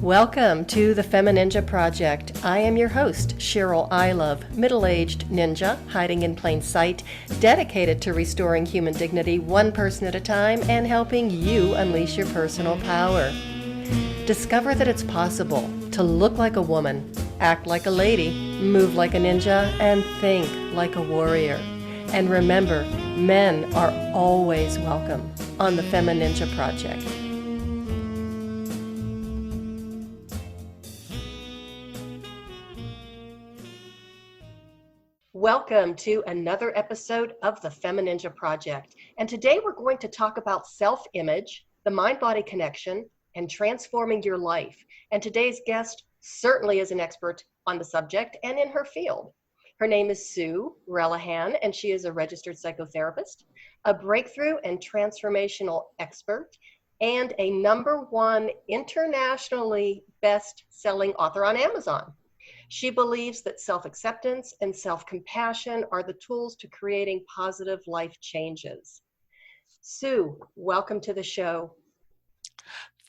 Welcome to the FemiNinja Project. I am your host, Cheryl Ilove, middle-aged ninja hiding in plain sight, dedicated to restoring human dignity one person at a time and helping you unleash your personal power. Discover that it's possible to look like a woman, act like a lady, move like a ninja, and think like a warrior. And remember, men are always welcome on the FemiNinja Project. Welcome to another episode of the FemiNinja Project. And today we're going to talk about self-image, the mind-body connection, and transforming your life. And today's guest certainly is an expert on the subject and in her field. Her name is Sue Relihan, and she is a registered psychotherapist, a breakthrough and transformational expert, and a #1 internationally best-selling author on Amazon. She believes that self-acceptance and self-compassion are the tools to creating positive life changes. Sue, welcome to the show.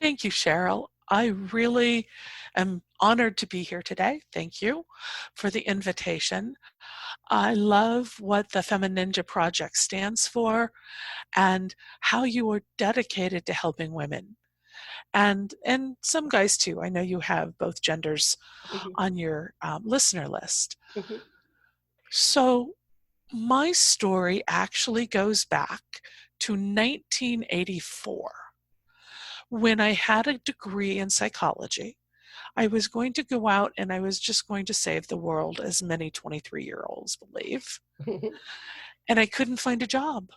Thank you, Cheryl. I really am honored to be here today. Thank you for the invitation. I love what the FemiNinja Project stands for and how you are dedicated to helping women. And some guys too. I know you have both genders on your listener list. So my story actually goes back to 1984 when I had a degree in psychology. I was going to go out and I was just going to save the world, as many 23-year-olds believe. And I couldn't find a job.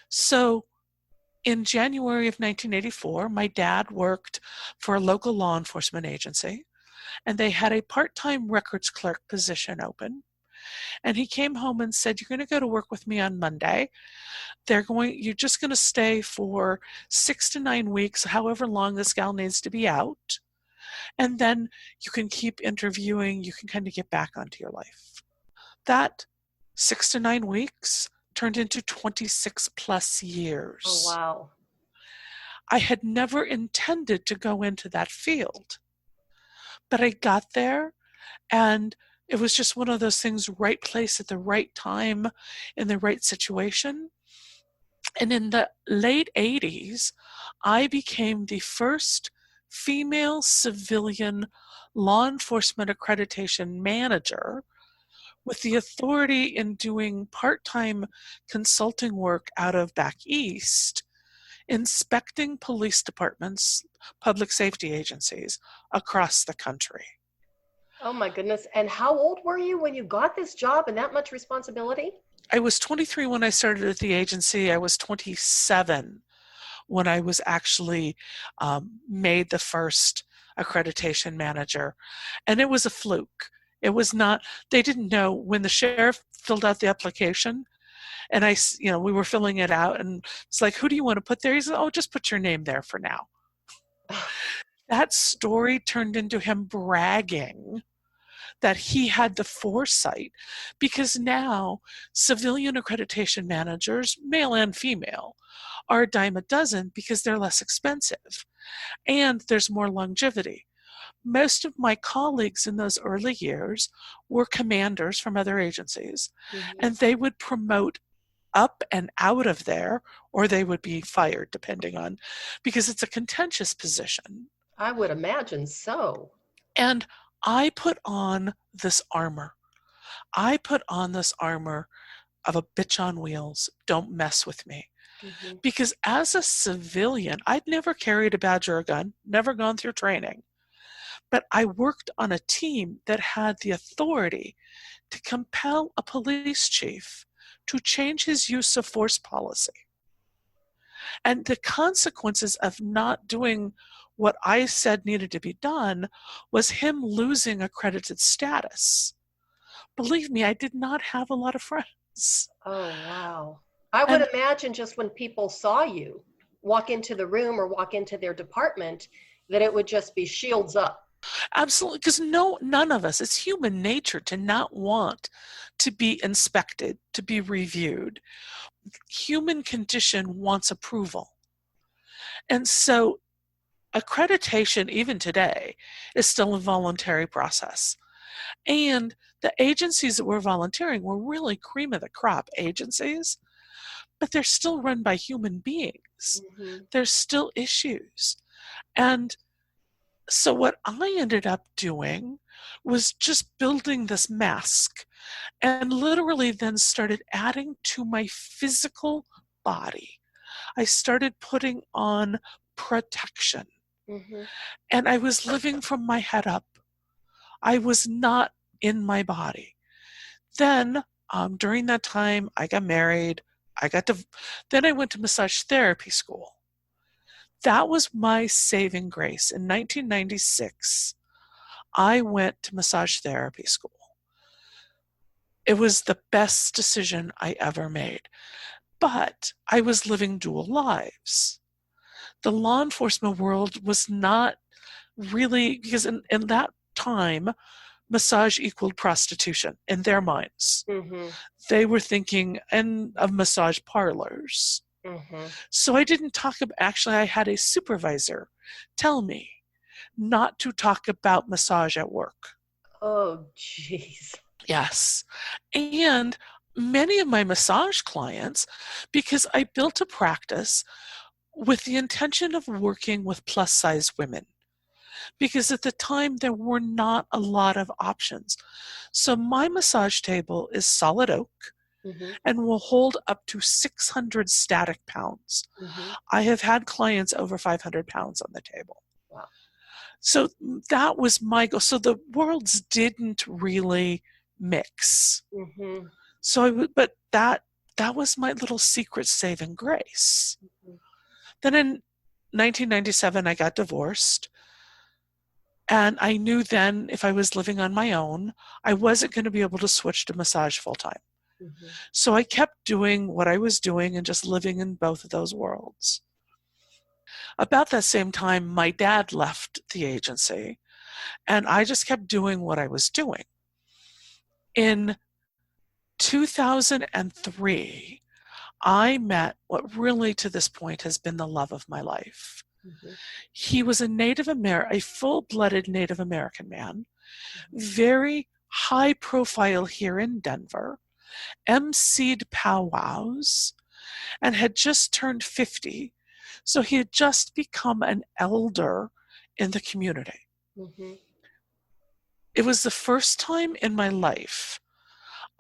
So in January of 1984, my dad worked for a local law enforcement agency, and they had a part-time records clerk position open. And he came home and said, "You're going to go to work with me on Monday. You're just going to stay for 6 to 9 weeks, however long this gal needs to be out. And then you can keep interviewing. You can kind of get back onto your life." That 6 to 9 weeks turned into 26 plus years. Oh, wow. I had never intended to go into that field, but I got there, and it was just one of those things, right place at the right time in the right situation. And in the late 80s, I became the first female civilian law enforcement accreditation manager with the authority in doing part-time consulting work out of back east, inspecting police departments, public safety agencies across the country. Oh my goodness. And how old were you when you got this job and that much responsibility? I was 23 when I started at the agency. I was 27 when I was actually made the first accreditation manager. And it was a fluke. It was not, they didn't know when the sheriff filled out the application and we were filling it out and it's like, "Who do you want to put there?" He said, "Oh, just put your name there for now." That story turned into him bragging that he had the foresight, because now civilian accreditation managers, male and female, are a dime a dozen because they're less expensive and there's more longevity. Most of my colleagues in those early years were commanders from other agencies, and they would promote up and out of there, or they would be fired, depending on, because it's a contentious position. I would imagine so. And I put on this armor. I put on this armor of a bitch on wheels. Don't mess with me. Because as a civilian, I'd never carried a badge or a gun, never gone through training. But I worked on a team that had the authority to compel a police chief to change his use of force policy. And the consequences of not doing what I said needed to be done was him losing accredited status. Believe me, I did not have a lot of friends. Oh, wow. I would imagine just when people saw you walk into the room or walk into their department, that it would just be shields up. Absolutely, because none of us, it's human nature to not want to be inspected, to be reviewed. Human condition wants approval. And so accreditation, even today, is still a voluntary process. And the agencies that were volunteering were really cream of the crop agencies, but they're still run by human beings. Mm-hmm. There's still issues. And so what I ended up doing was just building this mask, and literally then started adding to my physical body. I started putting on protection, Mm-hmm. and I was living from my head up. I was not in my body. Then, during that time, I got married. Then I went to massage therapy school. That was my saving grace. In 1996, I went to massage therapy school. It was the best decision I ever made. But I was living dual lives. The law enforcement world was not really, because in that time, massage equaled prostitution in their minds. Mm-hmm. They were thinking of massage parlors. Mm-hmm. So I didn't talk about, actually, I had a supervisor tell me not to talk about massage at work. Oh, jeez. Yes. And many of my massage clients, because I built a practice with the intention of working with plus size women, because at the time there were not a lot of options. So my massage table is solid oak Mm-hmm. and will hold up to 600 static pounds. Mm-hmm. I have had clients over 500 pounds on the table. Wow. So that was my goal. So the worlds didn't really mix. Mm-hmm. But that was my little secret saving grace. Mm-hmm. Then in 1997, I got divorced. And I knew then if I was living on my own, I wasn't going to be able to switch to massage full time. Mm-hmm. So I kept doing what I was doing and just living in both of those worlds. About that same time, my dad left the agency, and I just kept doing what I was doing. In 2003, I met what really to this point has been the love of my life. Mm-hmm. He was a full-blooded Native American man, Mm-hmm. very high profile here in Denver, emceed powwows, and had just turned 50. So he had just become an elder in the community. Mm-hmm. It was the first time in my life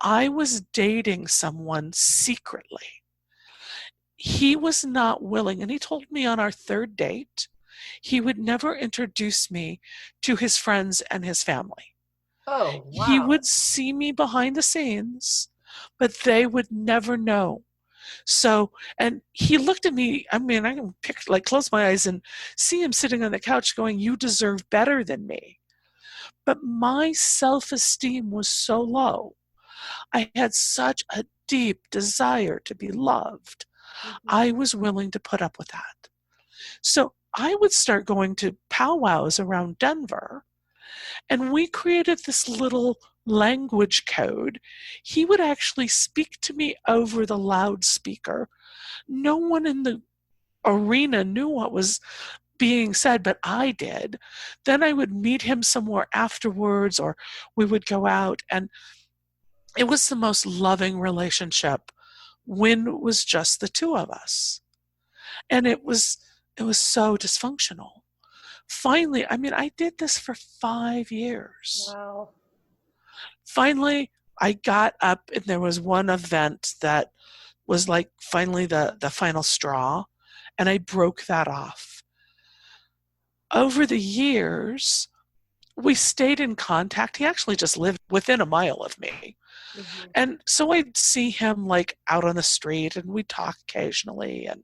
I was dating someone secretly. He was not willing, and he told me on our third date, he would never introduce me to his friends and his family. Oh, He wow. would see me behind the scenes, but they would never know. So, and he looked at me, I mean, I can close my eyes and see him sitting on the couch going, "You deserve better than me." But my self-esteem was so low. I had such a deep desire to be loved. Mm-hmm. I was willing to put up with that. So I would start going to powwows around Denver, and we created this little language code. He would actually speak to me over the loudspeaker. No one in the arena knew what was being said, but I did. Then I would meet him somewhere afterwards, or we would go out, and it was the most loving relationship when it was just the two of us. And it was so dysfunctional. Finally, I mean, I did this for 5 years. Wow. Finally, I got up, and there was one event that was like finally the final straw, and I broke that off. Over the years, we stayed in contact. He actually just lived within a mile of me. Mm-hmm. And so I'd see him like out on the street, and we'd talk occasionally. And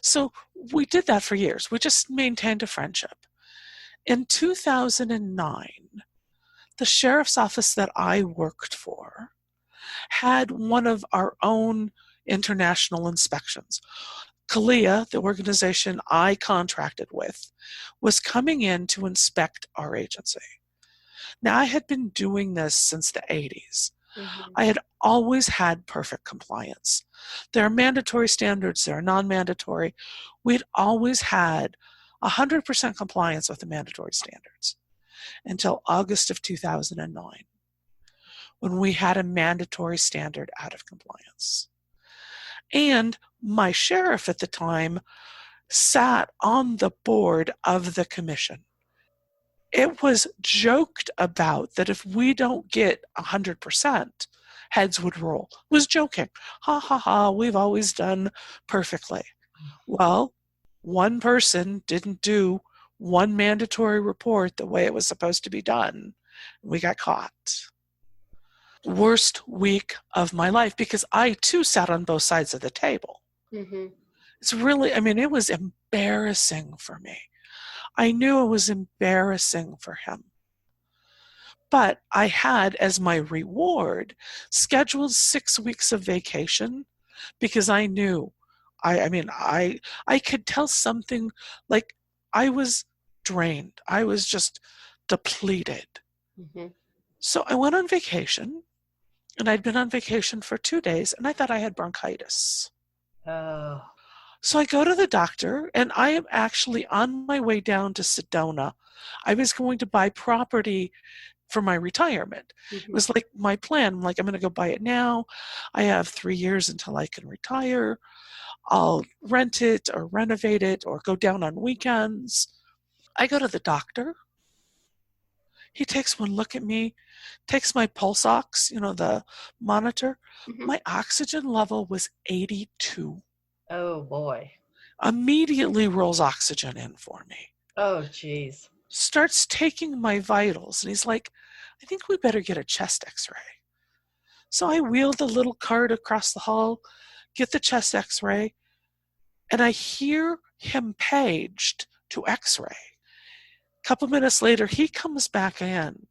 so we did that for years. We just maintained a friendship. In 2009, the sheriff's office that I worked for had one of our own international inspections. CALIA, the organization I contracted with, was coming in to inspect our agency. Now, I had been doing this since the 80s. Mm-hmm. I had always had perfect compliance. There are mandatory standards, there are non-mandatory. We'd always had 100% compliance with the mandatory standards until August of 2009, when we had a mandatory standard out of compliance. And my sheriff at the time sat on the board of the commission. It was joked about that if we don't get 100%, heads would roll. It was joking. Ha ha ha, we've always done perfectly. Well, one person didn't do one mandatory report the way it was supposed to be done. We got caught. Worst week of my life, because I too sat on both sides of the table. Mm-hmm. It's really, it was embarrassing for me. I knew it was embarrassing for him. But I had, as my reward, scheduled 6 weeks of vacation, because I knew, I could tell something, like I was drained. I was just depleted. Mm-hmm. So I went on vacation, and I'd been on vacation for 2 days, and I thought I had bronchitis. Oh. So I go to the doctor, and I am actually on my way down to Sedona. I was going to buy property for my retirement. Mm-hmm. It was like my plan. I'm like, I'm going to go buy it now. I have 3 years until I can retire. I'll rent it or renovate it or go down on weekends. I go to the doctor. He takes one look at me, takes my pulse ox, the monitor. Mm-hmm. My oxygen level was 82. Oh, boy. Immediately rolls oxygen in for me. Oh, geez. Starts taking my vitals, and he's like, I think we better get a chest x-ray. So I wheel the little cart across the hall, get the chest x-ray, and I hear him paged to x-ray. A couple minutes later, he comes back in,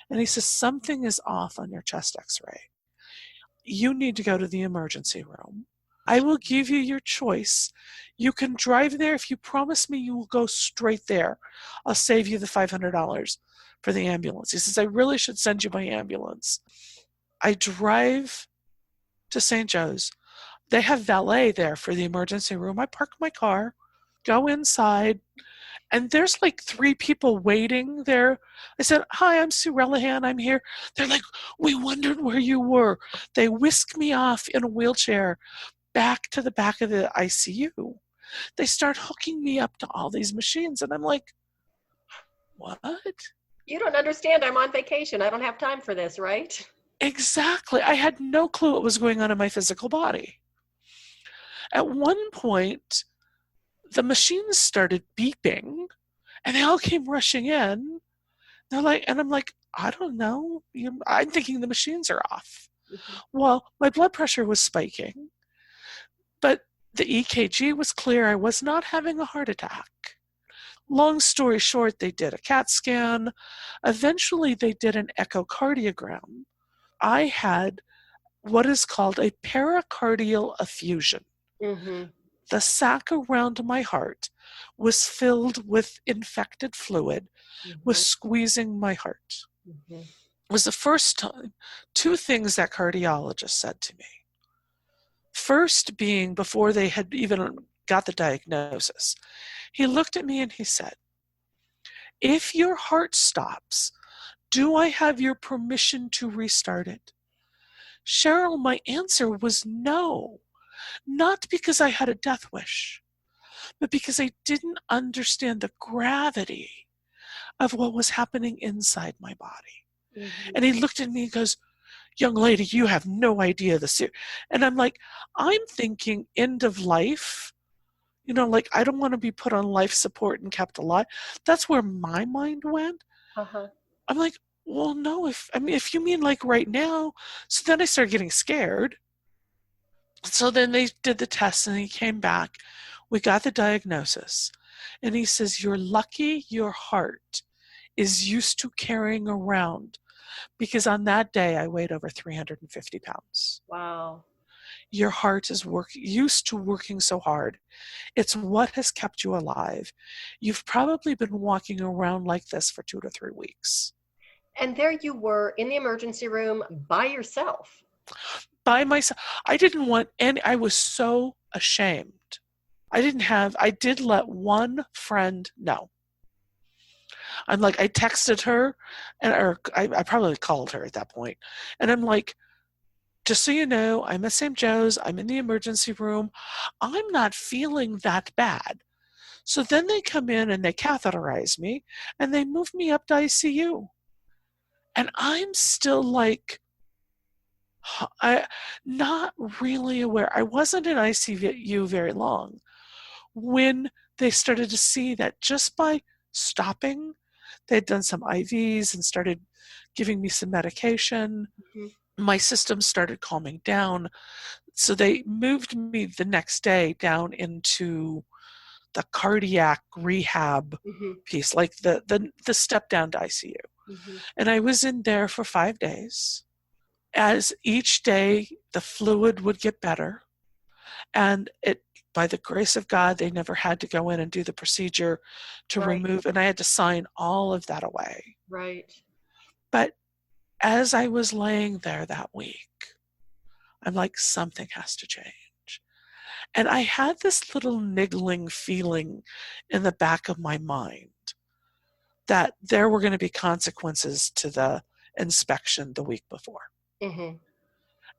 and he says, something is off on your chest x-ray. You need to go to the emergency room. I will give you your choice. You can drive there if you promise me you will go straight there. I'll save you the $500 for the ambulance. He says, I really should send you my ambulance. I drive to St. Joe's. They have valet there for the emergency room. I park my car, go inside, and there's like 3 people waiting there. I said, hi, I'm Sue Relihan. I'm here. They're like, we wondered where you were. They whisk me off in a wheelchair back to the back of the ICU. They start hooking me up to all these machines, and I'm like, what? You don't understand. I'm on vacation. I don't have time for this, right? Exactly. I had no clue what was going on in my physical body. At one point, the machines started beeping, and they all came rushing in. They're like, and I'm like, I don't know. I'm thinking the machines are off. Mm-hmm. Well, my blood pressure was spiking, but the EKG was clear. I was not having a heart attack. Long story short, they did a CAT scan. Eventually, they did an echocardiogram. I had what is called a pericardial effusion. Mm-hmm. The sac around my heart was filled with infected fluid, mm-hmm. was squeezing my heart. Mm-hmm. It was the first time. 2 things that cardiologist said to me. First being, before they had even got the diagnosis, he looked at me and he said, if your heart stops, do I have your permission to restart it? Cheryl, my answer was no. Not because I had a death wish, but because I didn't understand the gravity of what was happening inside my body. Mm-hmm. And he looked at me and goes, young lady, you have no idea the And I'm like, I'm thinking end of life. Like, I don't want to be put on life support and kept alive. That's where my mind went. Uh-huh. I'm like, well, no, if you mean like right now. So then I started getting scared. So then they did the test, and he came back. We got the diagnosis. And he says, you're lucky your heart is used to carrying around, because on that day I weighed over 350 pounds. Wow. Your heart is used to working so hard. It's what has kept you alive. You've probably been walking around like this for 2 to 3 weeks. And there you were in the emergency room by yourself. By myself. I didn't want any, I was so ashamed. I did let one friend know. I'm like, I texted her, or I probably called her at that point, and I'm like, just so you know, I'm at St. Joe's, I'm in the emergency room, I'm not feeling that bad. So then they come in and they catheterize me and they move me up to ICU. And I'm still like, I not really aware. I wasn't in ICU very long when they started to see that just by stopping, they'd done some IVs and started giving me some medication. My system started calming down. So they moved me the next day down into the cardiac rehab piece, like the step down to ICU. And I was in there for 5 days. As each day the fluid would get better, and it, by the grace of God, they never had to go in and do the procedure to remove, and I had to sign all of that away. Right. But as I was laying there that week, I'm like, something has to change. And I had this little niggling feeling in the back of my mind that there were going to be consequences to the inspection the week before.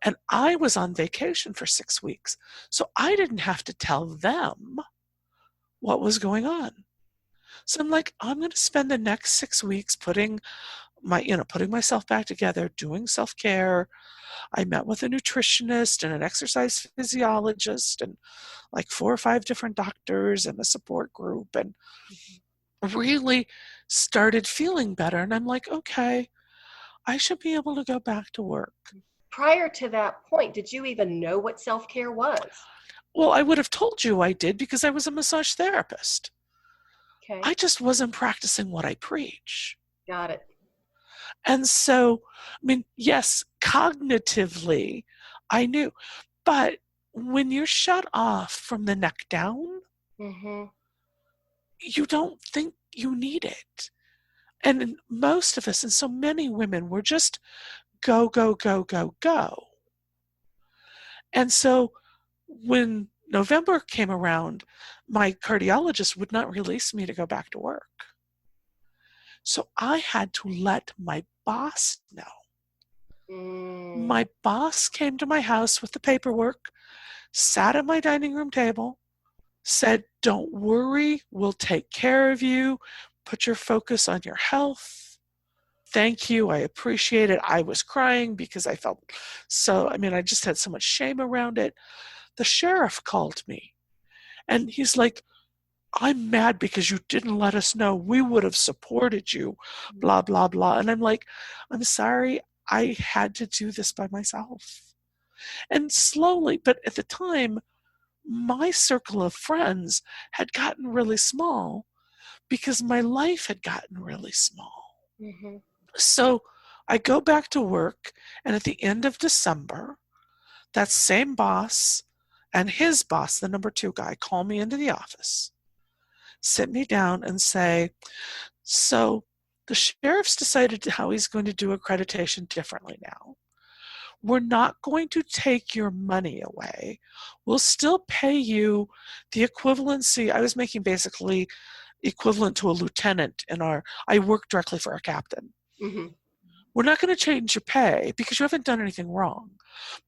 And I was on vacation for 6 weeks, so I didn't have to tell them what was going on. So I'm like, I'm going to spend the next 6 weeks putting myself back together, doing self-care. I met with a nutritionist and an exercise physiologist and like 4 or 5 different doctors and a support group, and really started feeling better. And I'm like, okay, I should be able to go back to work. Prior to that point, did you even know what self-care was? Well, I would have told you I did because I was a massage therapist. Okay. I just wasn't practicing what I preach. Got it. And so, I mean, yes, cognitively, I knew. But when you're shut off from the neck down, you don't think you need it. And most of us, and so many women, were just go, go, go, go, go. And so when November came around, my cardiologist would not release me to go back to work. So I had to let my boss know. My boss came to my house with the paperwork, sat at my dining room table, said, don't worry, we'll take care of you. Put your focus on your health. Thank you. I appreciate it. I was crying because I felt I just had so much shame around it. The sheriff called me and he's like, I'm mad because you didn't let us know. We would have supported you, blah, blah, blah. And I'm like, I'm sorry. I had to do this by myself. And slowly, but at the time, my circle of friends had gotten really small because my life had gotten really small. So I go back to work, and at the end of December, that same boss and his boss, the number 2 guy, call me into the office, sit me down and say, so the sheriff's decided how he's going to do accreditation differently now. We're not going to take your money away. We'll still pay you the equivalency. I was making basically equivalent to a lieutenant I work directly for a captain. We're not going to change your pay because you haven't done anything wrong,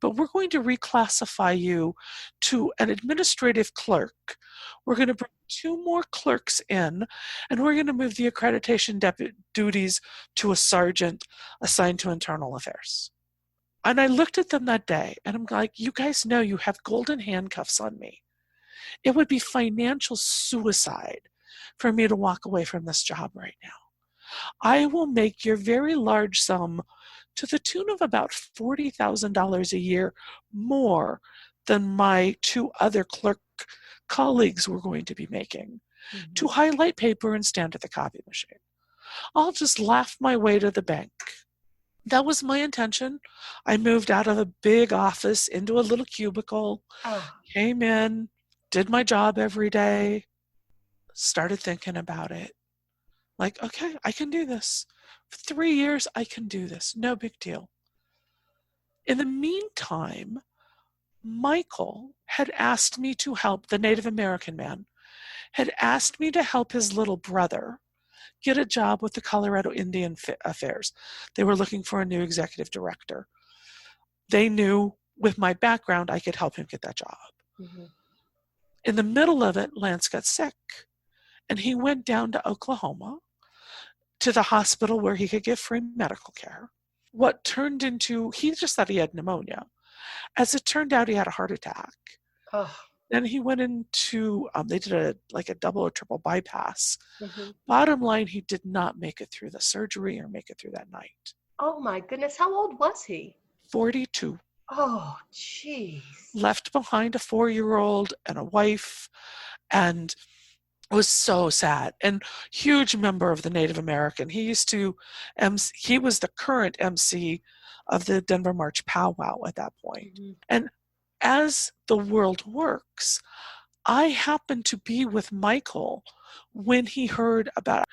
but we're going to reclassify you to an administrative clerk. We're going to bring 2 more clerks in, and we're going to move the accreditation duties to a sergeant assigned to internal affairs. And I looked at them that day, and I'm like, you guys know you have golden handcuffs on me. It would be financial suicide for me to walk away from this job right now. I will make your very large sum to the tune of about $40,000 a year more than my 2 other clerk colleagues were going to be making to highlight paper and stand at the copy machine. I'll just laugh my way to the bank. That was my intention. I moved out of a big office into a little cubicle, came in, did my job every day, started thinking about it. Like, okay, I can do this. For 3 years, I can do this. No big deal. In the meantime, Michael had asked me to help, the Native American man, had asked me to help his little brother get a job with the Colorado Indian Affairs. They were looking for a new executive director. They knew with my background I could help him get that job. Mm-hmm. In the middle of it, Lance got sick, and he went down to Oklahoma to the hospital where he could get free medical care. What turned into, he just thought he had pneumonia. As it turned out, he had a heart attack. Oh. Then he went into, they did a double or triple bypass. Mm-hmm. Bottom line, he did not make it through the surgery or make it through that night. Oh my goodness. How old was he? 42. Oh, jeez. Left behind a 4-year-old and a wife, and it was so sad. And huge member of the Native American. He was the current MC of the Denver March powwow at that point. Mm-hmm. And as the world works, I happened to be with Michael when he heard about it.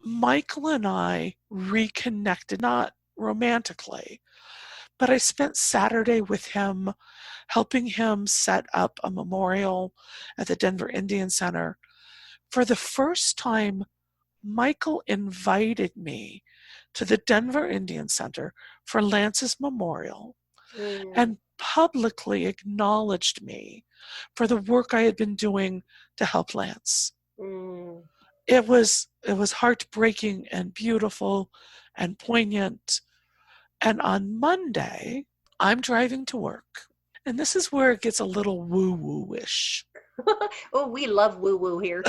Michael and I reconnected, not romantically, but I spent Saturday with him, helping him set up a memorial at the Denver Indian Center. For the first time, Michael invited me to the Denver Indian Center for Lance's memorial and publicly acknowledged me for the work I had been doing to help Lance. It was heartbreaking and beautiful and poignant. And on Monday, I'm driving to work. And this is where it gets a little woo-woo-ish. Oh, we love woo-woo here.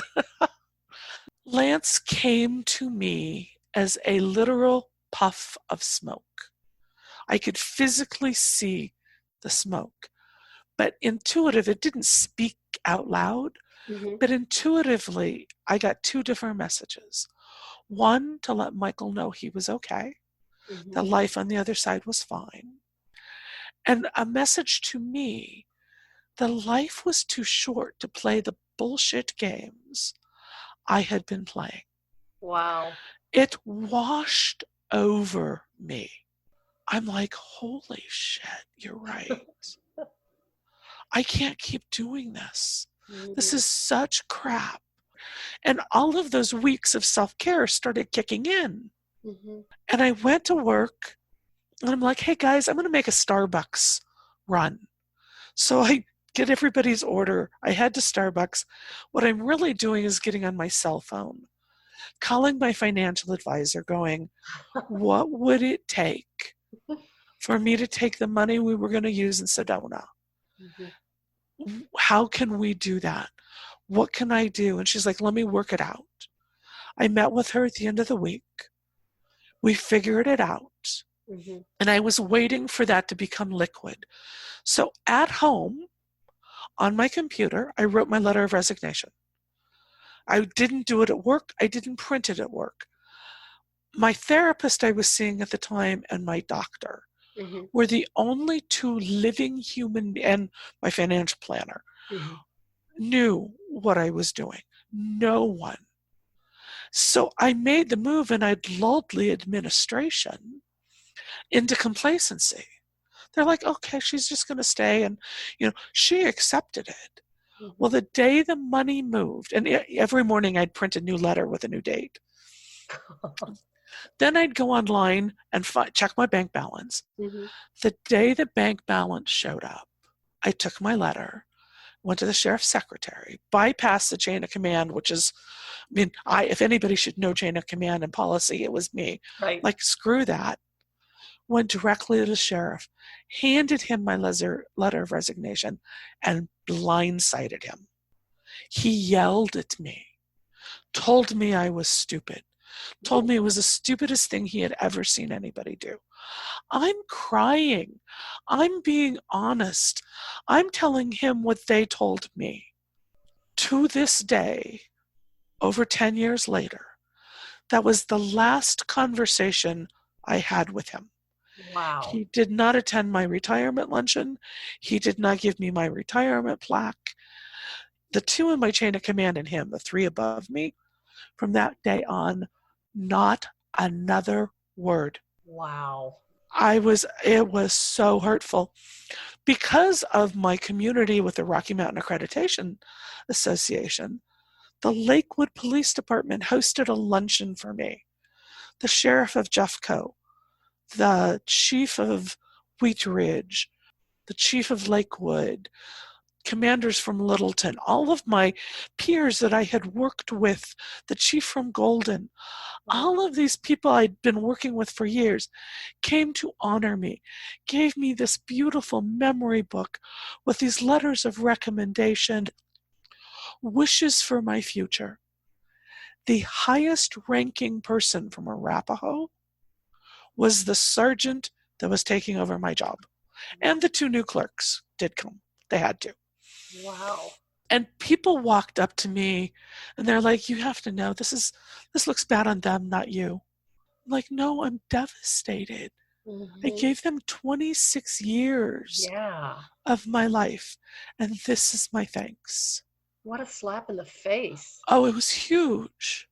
Lance came to me as a literal puff of smoke. I could physically see the smoke. But intuitive, it didn't speak out loud. Mm-hmm. But intuitively, I got 2 different messages. One, to let Michael know he was okay. Mm-hmm. The life on the other side was fine. And a message to me, the life was too short to play the bullshit games I had been playing. Wow. It washed over me. I'm like, holy shit, you're right. I can't keep doing this. Mm-hmm. This is such crap. And all of those weeks of self-care started kicking in. Mm-hmm. And I went to work, and I'm like, hey guys, I'm going to make a Starbucks run. So I get everybody's order. I head to Starbucks. What I'm really doing is getting on my cell phone, calling my financial advisor, going, what would it take for me to take the money we were going to use in Sedona? Mm-hmm. How can we do that? What can I do? And she's like, let me work it out. I met with her at the end of the week. We figured it out. Mm-hmm. And I was waiting for that to become liquid. So at home, on my computer, I wrote my letter of resignation. I didn't do it at work. I didn't print it at work. My therapist I was seeing at the time and my doctor mm-hmm. were the only 2 living human, and my financial planner mm-hmm. knew what I was doing. No one. So I made the move, and I'd lulled the administration into complacency. They're like, okay, she's just going to stay. And, she accepted it. Mm-hmm. Well, the day the money moved, and every morning I'd print a new letter with a new date. Then I'd go online and check my bank balance. Mm-hmm. The day the bank balance showed up, I took my letter, went to the sheriff's secretary, bypassed the chain of command, which is, if anybody should know chain of command and policy, it was me. Right. Like, screw that. Went directly to the sheriff, handed him my letter of resignation, and blindsided him. He yelled at me, told me I was stupid, told me it was the stupidest thing he had ever seen anybody do. I'm crying. I'm being honest. I'm telling him what they told me. To this day, over 10 years later, that was the last conversation I had with him. Wow. He did not attend my retirement luncheon. He did not give me my retirement plaque. The 2 in my chain of command and him, the 3 above me, from that day on, not another word. Wow. It was so hurtful. Because of my community with the Rocky Mountain Accreditation Association, the Lakewood Police Department hosted a luncheon for me. The sheriff of Jeffco, the chief of Wheat Ridge, the chief of Lakewood, commanders from Littleton, all of my peers that I had worked with, the chief from Golden, all of these people I'd been working with for years came to honor me, gave me this beautiful memory book with these letters of recommendation, wishes for my future. The highest ranking person from Arapahoe was the sergeant that was taking over my job. And the 2 new clerks did come. They had to. Wow. And people walked up to me and they're like, you have to know, this looks bad on them, not you. I'm like, no, I'm devastated. I gave them 26 years of my life, and this is my thanks. What a slap in the face. Oh, it was huge.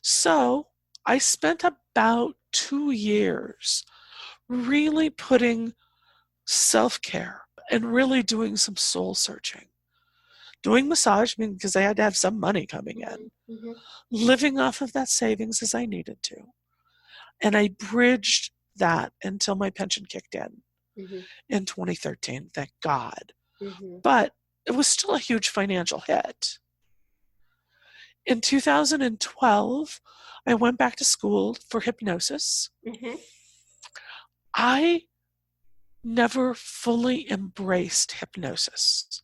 So I spent about 2 years really putting self-care and really doing some soul searching. Doing massage, because I had to have some money coming in. Living off of that savings as I needed to. And I bridged that until my pension kicked in 2013, thank God. But it was still a huge financial hit. In 2012, I went back to school for hypnosis. I never fully embraced hypnosis.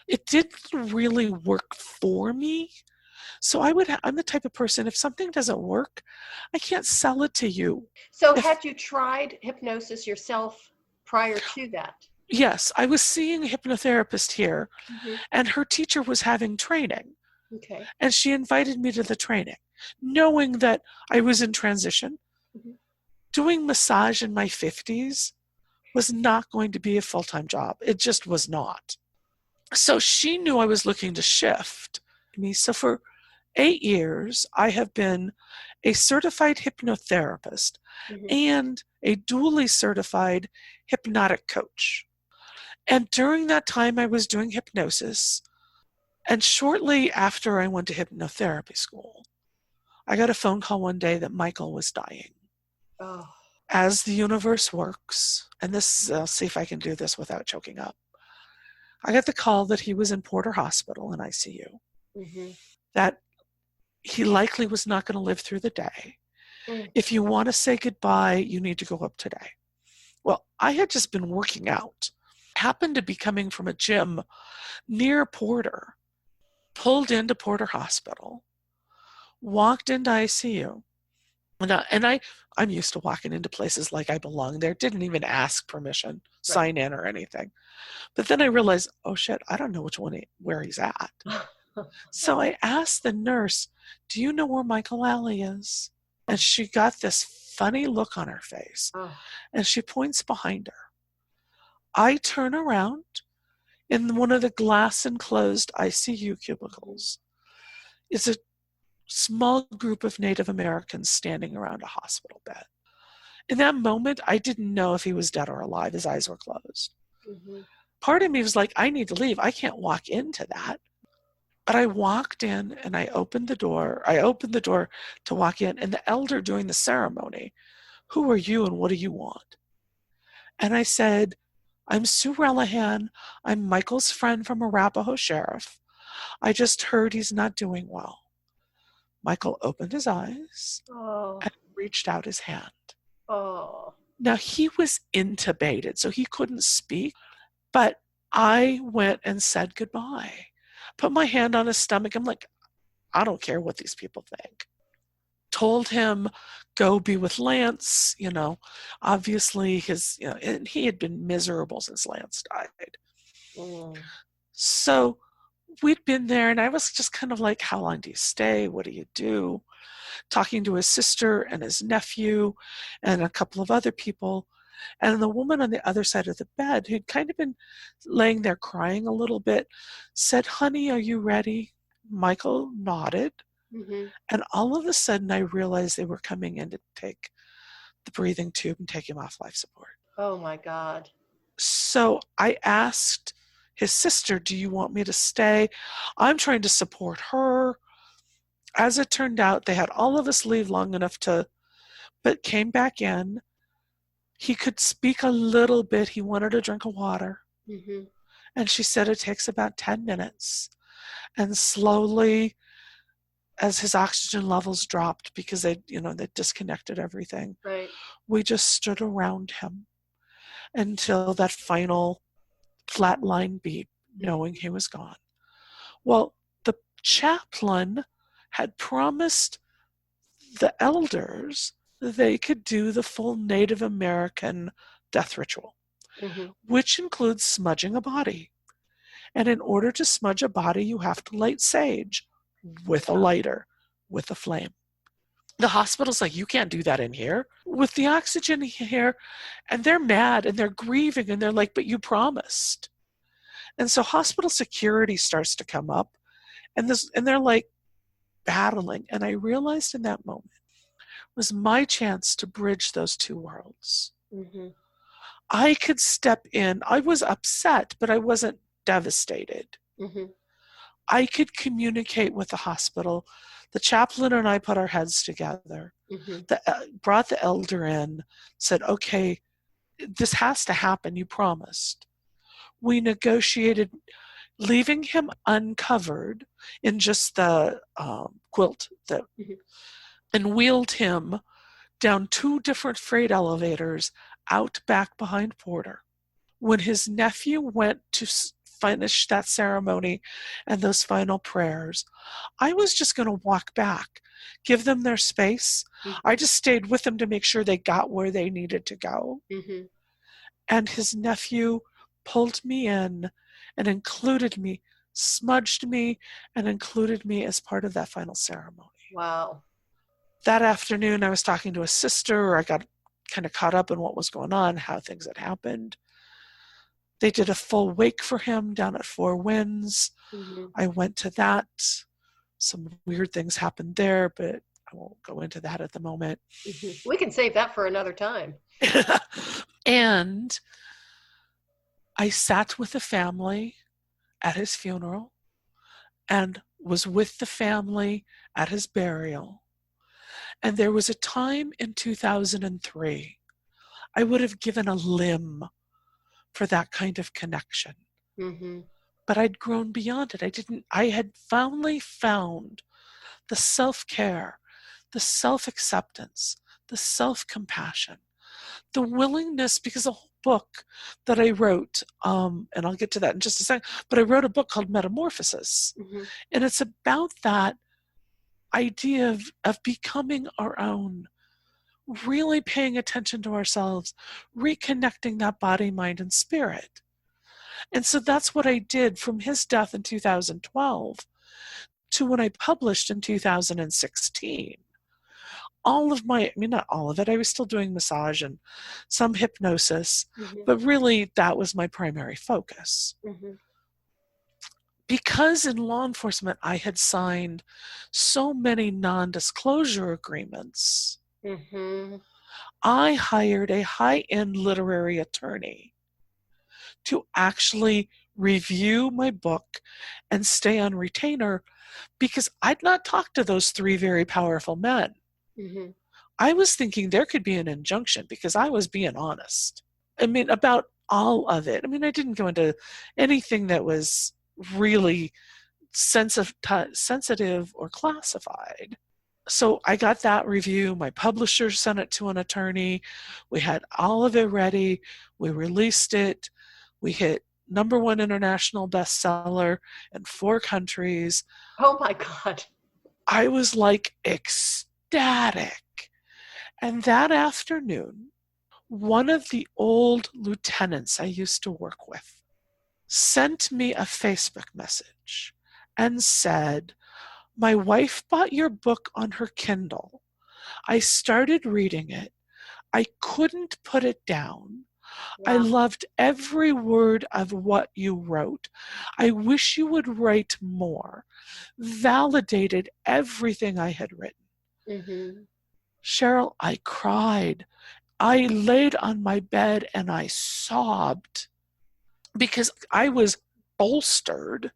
It didn't really work for me. So I'm the type of person, if something doesn't work, I can't sell it to you. So had you tried hypnosis yourself prior to that? Yes, I was seeing a hypnotherapist here, and her teacher was having training. Okay. And she invited me to the training, knowing that I was in transition. Doing massage in my 50s was not going to be a full-time job. It just was not. So she knew I was looking to shift me. So for 8 years, I have been a certified hypnotherapist and a dually certified hypnotic coach. And during that time, I was doing hypnosis. And shortly after I went to hypnotherapy school, I got a phone call one day that Michael was dying. Oh. As the universe works, and I'll see if I can do this without choking up. I got the call that he was in Porter Hospital in ICU, that he likely was not going to live through the day. If you want to say goodbye, you need to go up today. Well, I had just been working out, happened to be coming from a gym near Porter, pulled into Porter Hospital, walked into ICU. And I'm used to walking into places like I belong there, didn't even ask permission, sign in or anything. But then I realized, oh shit, I don't know where he's at. So I asked the nurse, do you know where Michael Alley is? And she got this funny look on her face. And she points behind her. I turn around in one of the glass enclosed ICU cubicles. It's a small group of Native Americans standing around a hospital bed. In that moment, I didn't know if he was dead or alive. His eyes were closed. Part of me was like, I need to leave. I can't walk into that. But I walked in and I opened the door. I opened the door to walk in, and the elder doing the ceremony, who are you and what do you want? And I said, I'm Sue Relihan. I'm Michael's friend from Arapahoe Sheriff. I just heard he's not doing well. Michael opened his eyes and reached out his hand. Now, he was intubated, so he couldn't speak, but I went and said goodbye. Put my hand on his stomach. I'm like, I don't care what these people think. Told him, go be with Lance. Obviously and he had been miserable since Lance died. So we'd been there, and I was just kind of like, how long do you stay? What do you do? Talking to his sister and his nephew and a couple of other people. And the woman on the other side of the bed, who'd kind of been laying there crying a little bit, said, honey, are you ready? Michael nodded. And all of a sudden, I realized they were coming in to take the breathing tube and take him off life support. Oh my God. So I asked his sister, do you want me to stay? I'm trying to support her. As it turned out, they had all of us leave long enough but came back in. He could speak a little bit. He wanted a drink of water. Mm-hmm. And she said it takes about 10 minutes. And slowly, as his oxygen levels dropped because they disconnected everything, Right. we just stood around him until that final flat line beat, knowing he was gone. Well, the chaplain had promised the elders that they could do the full Native American death ritual, Mm-hmm. which includes smudging a body. And in order to smudge a body, you have to light sage with a lighter, with a flame. The hospital's like, you can't do that in here with the oxygen here. And they're mad and they're grieving and they're like, but you promised. And so hospital security starts to come up and they're like battling. And I realized in that moment was my chance to bridge those two worlds. Mm-hmm. I could step in. I was upset, but I wasn't devastated. Mm-hmm. I could communicate with the hospital. The chaplain and I put our heads together, brought the elder in, said, okay, this has to happen. You promised. We negotiated leaving him uncovered in just the quilt and wheeled him down 2 different freight elevators out back behind Porter. When his nephew went to finish that ceremony and those final prayers, I was just going to walk back, give them their space. I just stayed with them to make sure they got where they needed to go. Mm-hmm. And his nephew pulled me in and included me, smudged me, and included me as part of that final ceremony. Wow. That afternoon, I was talking to a sister. I got kind of caught up in what was going on, how things had happened. They did a full wake for him down at Four Winds. Mm-hmm. I went to that. Some weird things happened there, but I won't go into that at the moment. Mm-hmm. We can save that for another time. And I sat with the family at his funeral and was with the family at his burial. And there was a time in 2003, I would have given a limb for that kind of connection. Mm-hmm. But I'd grown beyond it. I had finally found the self-care, the self-acceptance, the self-compassion, the willingness, because the whole book that I wrote, and I'll get to that in just a second, but I wrote a book called Metamorphosis. Mm-hmm. And it's about that idea of becoming our own, really paying attention to ourselves, reconnecting that body, mind, and spirit. And so that's what I did from his death in 2012 to when I published in 2016. Not all of it, I was still doing massage and some hypnosis, but really that was my primary focus. Mm-hmm. Because in law enforcement, I had signed so many non-disclosure agreements, I hired a high-end literary attorney to actually review my book and stay on retainer because I'd not talked to those 3 very powerful men. Mm-hmm. I was thinking there could be an injunction because I was being honest. About all of it. I didn't go into anything that was really sensitive or classified. So I got that review. My publisher sent it to an attorney. We had all of it ready. We released it. We hit #1 international bestseller in 4 countries. Oh my God. I was like ecstatic. And that afternoon, one of the old lieutenants I used to work with sent me a Facebook message and said, my wife bought your book on her Kindle. I started reading it. I couldn't put it down. Wow. I loved every word of what you wrote. I wish you would write more. Validated everything I had written. Mm-hmm. Cheryl, I cried. I laid on my bed and I sobbed because I was bolstered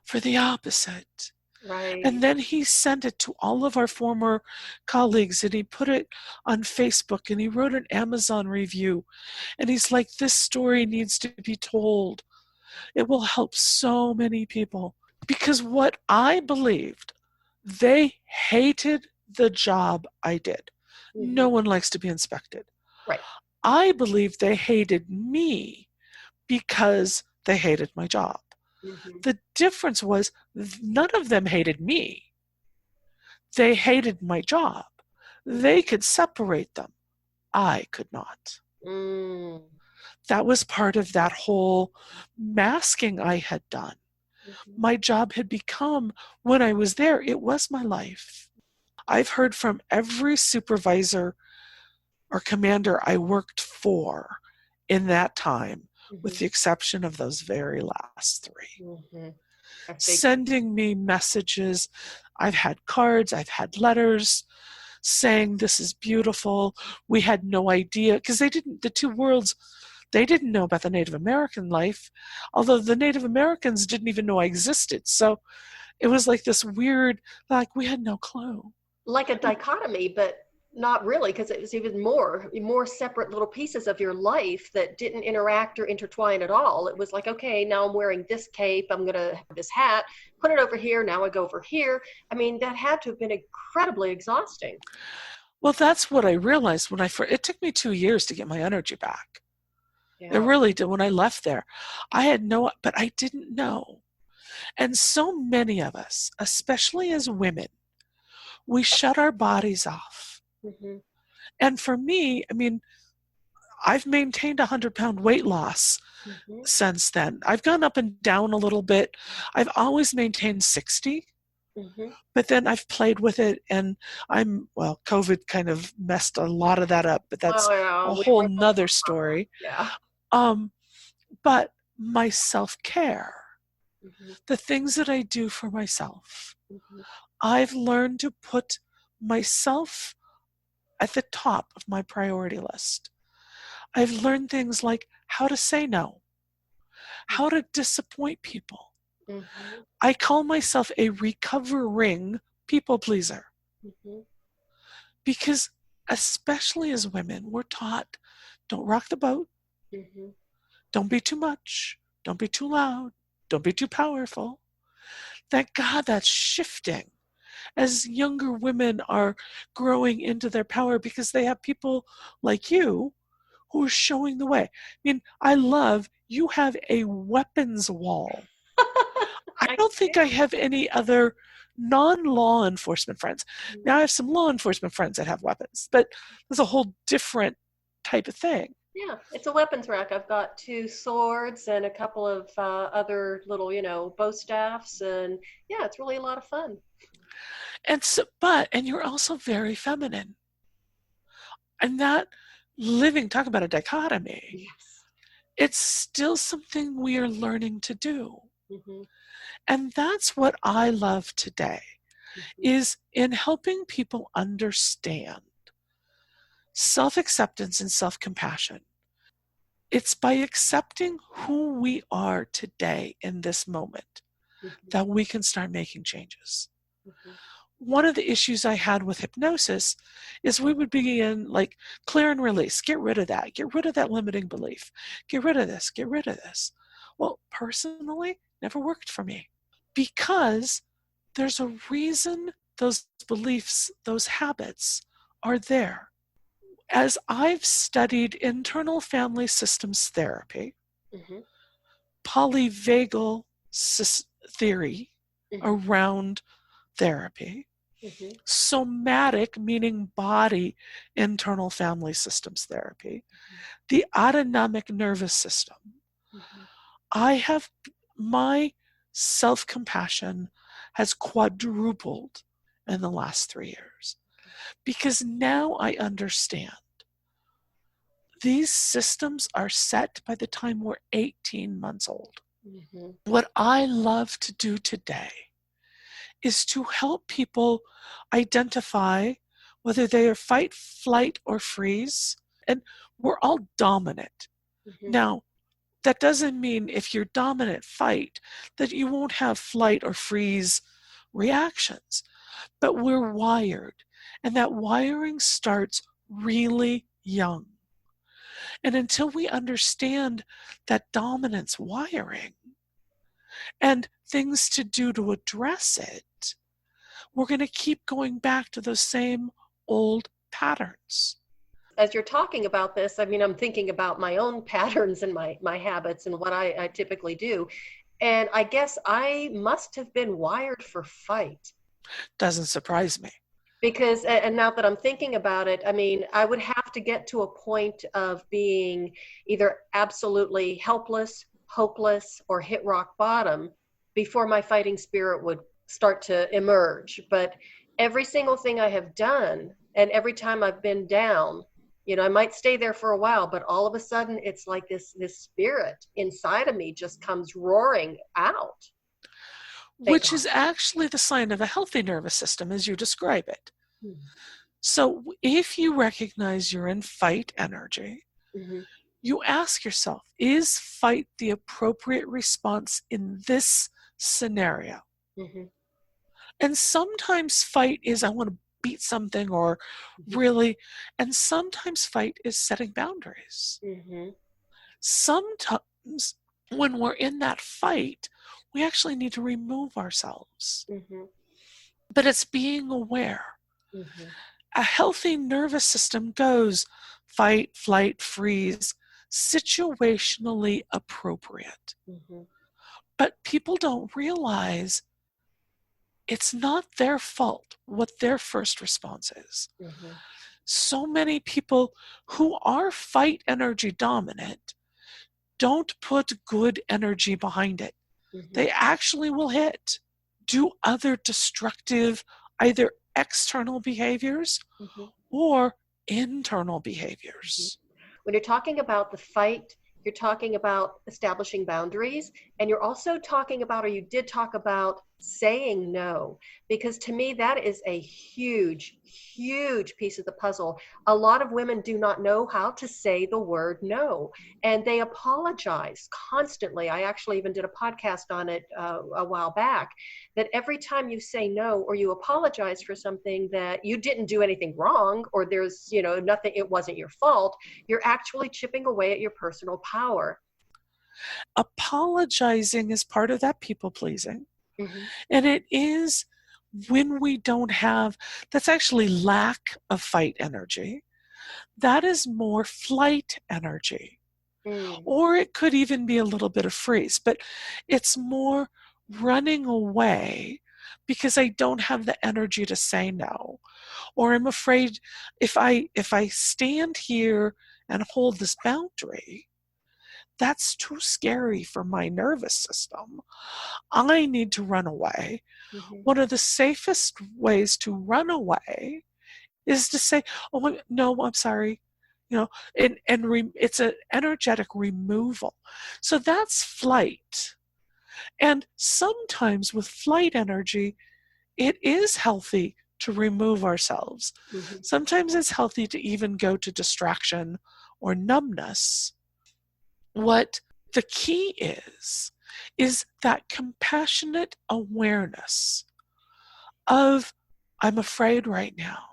for the opposite. Right. And then he sent it to all of our former colleagues and he put it on Facebook and he wrote an Amazon review. And he's like, this story needs to be told. It will help so many people. Because what I believed, they hated the job I did. No Mm-hmm. one likes to be inspected. Right. I believed they hated me because they hated my job. Mm-hmm. The difference was none of them hated me. They hated my job. They could separate them. I could not. Mm-hmm. That was part of that whole masking I had done. Mm-hmm. My job had become, when I was there, it was my life. I've heard from every supervisor or commander I worked for in that time, with the exception of those very last three, Mm-hmm. I figured. sending me messages. I've had cards, I've had letters saying this is beautiful. We had no idea because the two worlds, they didn't know about the Native American life, although the Native Americans didn't even know I existed. So it was like this weird, like we had no clue. Like a dichotomy, but not really, because it was even more separate little pieces of your life that didn't interact or intertwine at all. It was like, okay, now I'm wearing this cape, I'm gonna have this hat, put it over here, now I go over here. I mean, that had to have been incredibly exhausting. Well, that's what I realized when it took me 2 years to get my energy back. It Yeah. really did. When I left there, I had but I didn't know. And so many of us, especially as women, we shut our bodies off. Mm-hmm. And for me, I mean, I've maintained a 100-pound weight loss Mm-hmm. since then. I've gone up and down a little bit. I've always maintained 60, Mm-hmm. but then I've played with it and COVID kind of messed a lot of that up, but that's Oh yeah, a we whole were nother story. yeah. Um, but my self-care, Mm-hmm. the things that I do for myself, Mm-hmm. I've learned to put myself at the top of my priority list. I've learned things like how to say no, how to disappoint people. Mm-hmm. I call myself a recovering people pleaser Mm-hmm. because, especially as women, we're taught don't rock the boat, Mm-hmm. don't be too much, don't be too loud, don't be too powerful. Thank God that's shifting as younger women are growing into their power because they have people like you who are showing the way. I mean, I love you have a weapons wall. I I don't think I can. have any other non-law enforcement friends. Now I have some law enforcement friends that have weapons, but there's a whole different type of thing. Yeah, it's a weapons rack. I've got two swords and a couple of other little, bow staffs, and yeah, it's really a lot of fun. And so, and you're also very feminine. And that talk about a dichotomy, Yes. it's still something we are learning to do. Hmm. And that's what I love today, Hmm. is in helping people understand self-acceptance and self-compassion. It's by accepting who we are today in this moment Hmm. that we can start making changes. Hmm. One of the issues I had with hypnosis is we would begin like clear and release, get rid of that limiting belief, get rid of this, get rid of this. Well, personally, never worked for me because there's a reason those beliefs, those habits are there. As I've studied internal family systems therapy, Hmm. polyvagal theory Hmm. around therapy, Hmm. somatic, meaning body, internal family systems therapy, the autonomic nervous system, Hmm. I have my self compassion has quadrupled in the last 3 years because now I understand these systems are set by the time we're 18 months old. Hmm. What I love to do today is to help people identify whether they are fight, flight, or freeze. And we're all dominant. Mm-hmm. Now, that doesn't mean if you're dominant fight that you won't have flight or freeze reactions, but we're wired, and that wiring starts really young. And until we understand that dominance wiring and things to do to address it, we're going to keep going back to those same old patterns. As you're talking about this, I mean, I'm thinking about my own patterns and my habits and what I typically do. And I guess I must have been wired for fight. Doesn't surprise me. Because, and now that I'm thinking about it, I mean, I would have to get to a point of being either absolutely helpless, hopeless, or hit rock bottom before my fighting spirit would start to emerge. But every single thing I have done, and every time I've been down, you know, I might stay there for a while, but all of a sudden it's like this spirit inside of me just comes roaring out. Thank Which God. is actually the sign of a healthy nervous system as you describe it. Mm-hmm. So if you recognize you're in fight energy, Mm-hmm. you ask yourself, is fight the appropriate response in this scenario? Mm-hmm. And sometimes fight is, I want to beat something or Mm-hmm. really, and sometimes fight is setting boundaries. Mm-hmm. Sometimes when we're in that fight, we actually need to remove ourselves. Mm-hmm. But it's being aware. Mm-hmm. A healthy nervous system goes fight, flight, freeze, situationally appropriate. Mm-hmm. But people don't realize it's not their fault what their first response is. Mm-hmm. So many people who are fight energy dominant don't put good energy behind it. Mm-hmm. They actually will hit, do other destructive, either external behaviors Mm-hmm. or internal behaviors. When you're talking about the fight, you're talking about establishing boundaries, and you're also talking about, or you did talk about, saying no. Because to me, that is a huge, huge piece of the puzzle. A lot of women do not know how to say the word no, and they apologize constantly. I actually even did a podcast on it a while back, that every time you say no or you apologize for something that you didn't do anything wrong, or there's, you know, nothing, it wasn't your fault, you're actually chipping away at your personal power. Apologizing is part of that people pleasing. Mm-hmm. And it is when we don't have, that's actually lack of fight energy. That is more flight energy. Mm. Or it could even be a little bit of freeze, but it's more running away because I don't have the energy to say no. Or I'm afraid if I stand here and hold this boundary, that's too scary for my nervous system. I need to run away. Mm-hmm. One of the safest ways to run away is to say, "Oh no, I'm sorry," you know, it's an energetic removal. So that's flight. And sometimes with flight energy, it is healthy to remove ourselves. Mm-hmm. Sometimes it's healthy to even go to distraction or numbness. What the key is that compassionate awareness of, I'm afraid right now.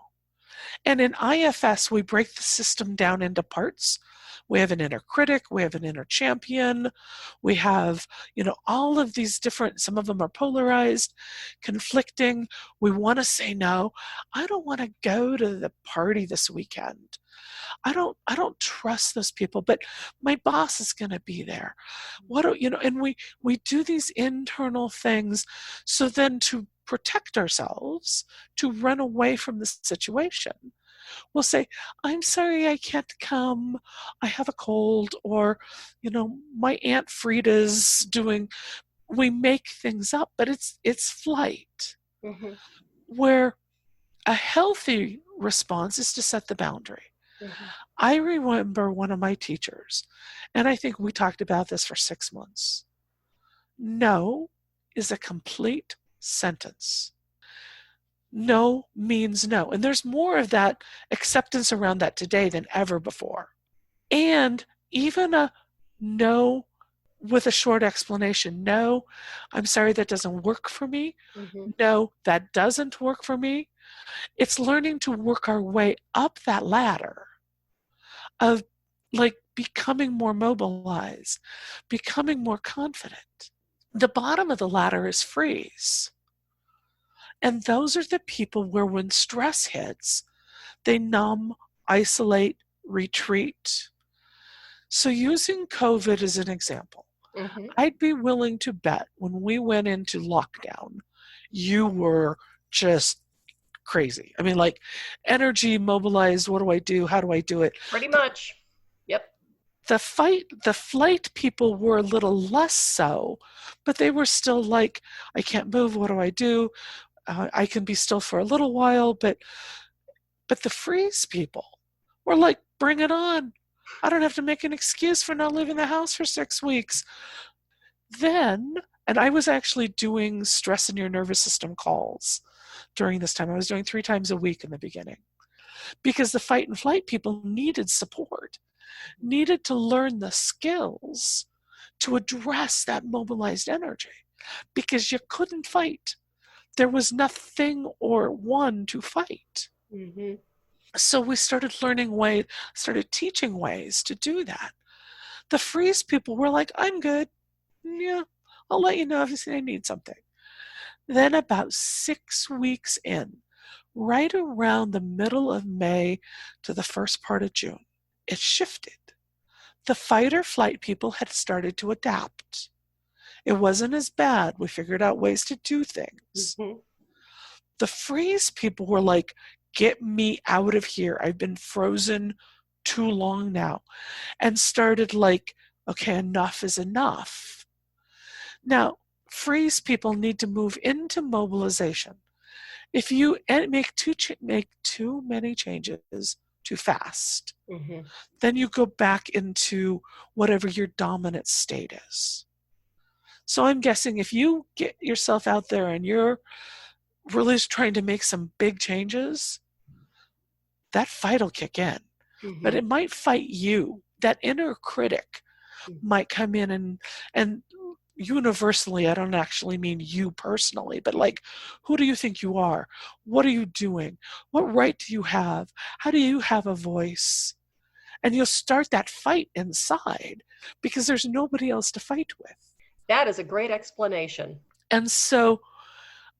And in IFS, we break the system down into parts. We have an inner critic, we have an inner champion, we have, all of these different, some of them are polarized, conflicting. We want to say no. I don't want to go to the party this weekend. I don't trust those people, but my boss is going to be there. And we do these internal things so then to protect ourselves, to run away from the situation. We'll say, I'm sorry I can't come. I have a cold, or, my Aunt Frida's doing, we make things up, but it's flight. Mm-hmm. Where a healthy response is to set the boundary. Mm-hmm. I remember one of my teachers, and I think we talked about this for 6 months. No is a complete sentence. No means no. And there's more of that acceptance around that today than ever before. And even a no with a short explanation. No, I'm sorry, that doesn't work for me. Mm-hmm. No, that doesn't work for me. It's learning to work our way up that ladder of like becoming more mobilized, becoming more confident. The bottom of the ladder is freeze. And those are the people where when stress hits, they numb, isolate, retreat. So using COVID as an example, Mm-hmm. I'd be willing to bet when we went into lockdown, you were just crazy. I mean, like energy mobilized. What do I do? How do I do it? Pretty much. Yep. The flight people were a little less so, but they were still like, I can't move. What do I do? I can be still for a little while, but the freeze people were like, bring it on. I don't have to make an excuse for not leaving the house for 6 weeks. Then, and I was actually doing stress in your nervous system calls during this time. I was doing 3 times a week in the beginning because the fight and flight people needed support, needed to learn the skills to address that mobilized energy because you couldn't fight. There was nothing or one to fight. Mm-hmm. So we started started teaching ways to do that. The freeze people were like, I'm good. Yeah, I'll let you know if I need something. Then about 6 weeks in, right around the middle of May to the first part of June, it shifted. The fight or flight people had started to adapt. It wasn't as bad. We figured out ways to do things. Mm-hmm. The freeze people were like, get me out of here. I've been frozen too long now. And started like, okay, enough is enough. Now, freeze people need to move into mobilization. If you make too many changes too fast, Mm-hmm. then you go back into whatever your dominant state is. So I'm guessing if you get yourself out there and you're really trying to make some big changes, that fight will kick in. But Mm-hmm. it might fight you. That inner critic might come in and universally, I don't actually mean you personally, but like, who do you think you are? What are you doing? What right do you have? How do you have a voice? And you'll start that fight inside because there's nobody else to fight with. That is a great explanation. And so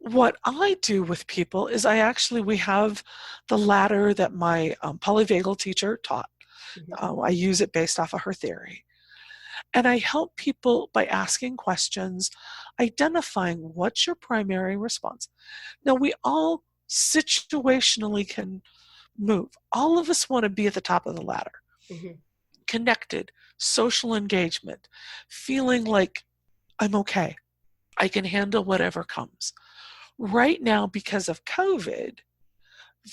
what I do with people is we have the ladder that my polyvagal teacher taught. Mm-hmm. I use it based off of her theory. And I help people by asking questions, identifying what's your primary response. Now, we all situationally can move. All of us want to be at the top of the ladder, Mm-hmm. connected, social engagement, feeling like I'm okay. I can handle whatever comes. Right now, because of COVID,